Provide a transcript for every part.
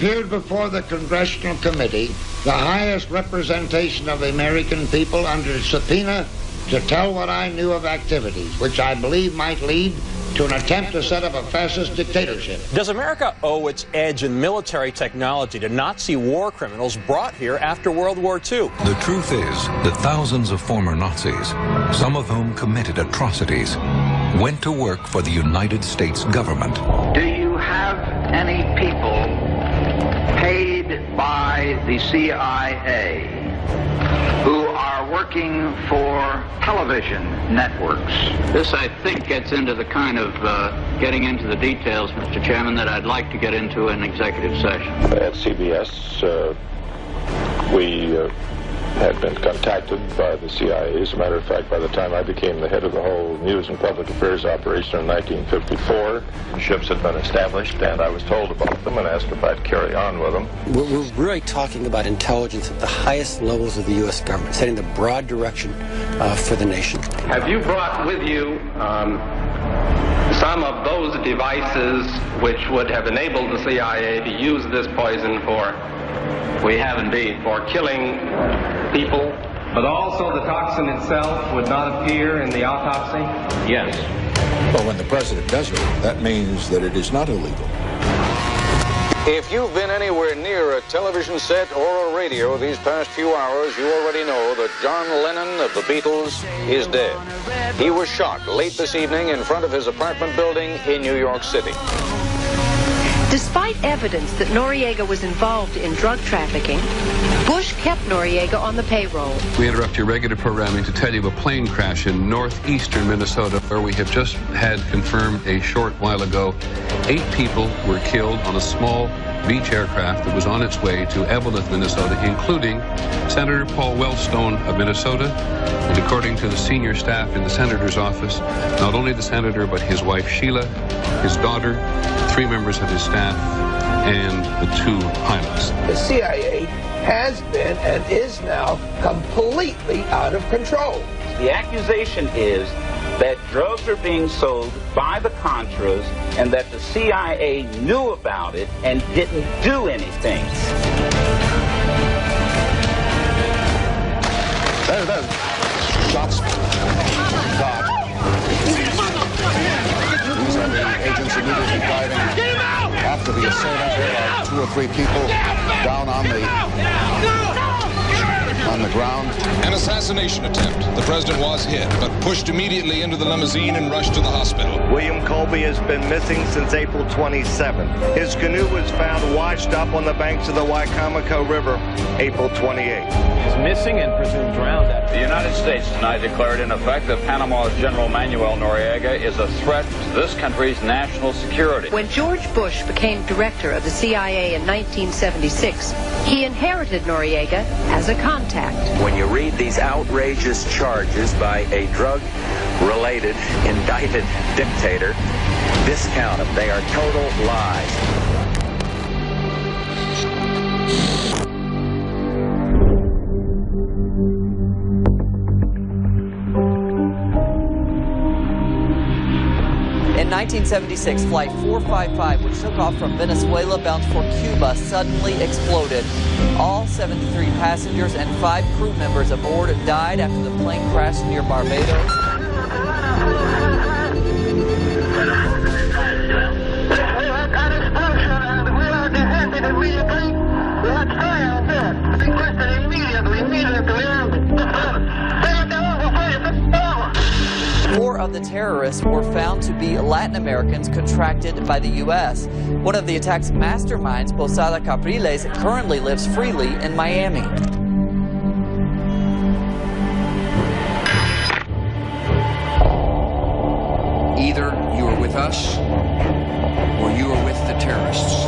appeared before the Congressional Committee, the highest representation of the American people, under subpoena to tell what I knew of activities which I believe might lead to an attempt to set up a fascist dictatorship. Does America owe its edge in military technology to Nazi war criminals brought here after World War II? The truth is that thousands of former Nazis, some of whom committed atrocities, went to work for the United States government. Do you have any people paid by the CIA who are working for television networks? This, I think, gets into the kind of getting into the details, Mr. Chairman, that I'd like to get into in executive session. At CBS, we had been contacted by the CIA. As a matter of fact, by the time I became the head of the whole news and public affairs operation in 1954, ships had been established, and I was told about them and asked if I'd carry on with them. We're really talking about intelligence at the highest levels of the U.S. government, setting the broad direction for the nation. Have you brought with you some of those devices which would have enabled the CIA to use this poison for, we have indeed, for killing people? But also the toxin itself would not appear in the autopsy? Yes. Well, when the president does it, that means that it is not illegal. If you've been anywhere near a television set or a radio these past few hours, you already know that John Lennon of the Beatles is dead. He was shot late this evening in front of his apartment building in New York City. Despite evidence that Noriega was involved in drug trafficking, Bush kept Noriega on the payroll. We interrupt your regular programming to tell you of a plane crash in northeastern Minnesota, where we have just had confirmed a short while ago 8 people were killed on a small Beech aircraft that was on its way to Eveleth, Minnesota, including Senator Paul Wellstone of Minnesota. And according to the senior staff in the senator's office, not only the senator, but his wife Sheila, his daughter, 3 members of his staff, and the 2 pilots. The CIA has been and is now completely out of control. The accusation is that drugs are being sold by the Contras and that the CIA knew about it and didn't do anything. There. Shots. God. These are the agents immediately diving after the assailant. There are 2 or 3 people down on the ground. An assassination attempt. The president was hit, but pushed immediately into the limousine and rushed to the hospital. William Colby has been missing since April 27th. His canoe was found washed up on the banks of the Wicomico River April 28th. He's missing and presumed drowned. The United States tonight declared in effect that Panama's General Manuel Noriega is a threat to this country's national security. When George Bush became director of the CIA in 1976, he inherited Noriega as a contact. When you read these outrageous charges by a drug-related, indicted dictator, discount them. They are total lies. In 1976, Flight 455, which took off from Venezuela bound for Cuba, suddenly exploded. All 73 passengers and 5 crew members aboard died after the plane crashed near Barbados. Four of the terrorists were found to be Latin Americans contracted by the U.S. One of the attack's masterminds, Posada Capriles, currently lives freely in Miami. Either you are with us or you are with the terrorists.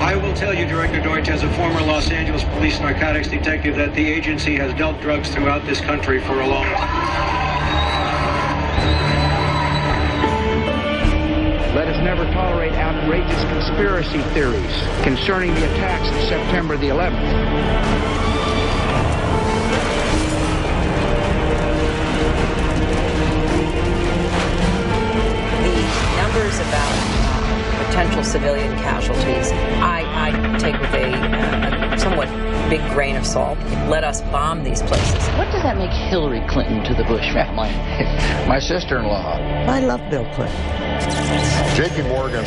I will tell you, Director Deutsch, as a former Los Angeles police narcotics detective, that the agency has dealt drugs throughout this country for a long time. Let us never tolerate outrageous conspiracy theories concerning the attacks of September the 11th. The numbers about potential civilian casualties, I grain of salt. Let us bomb these places. What does that make Hillary Clinton to the Bush family? My sister-in-law. I love Bill Clinton. J.P. Morgan.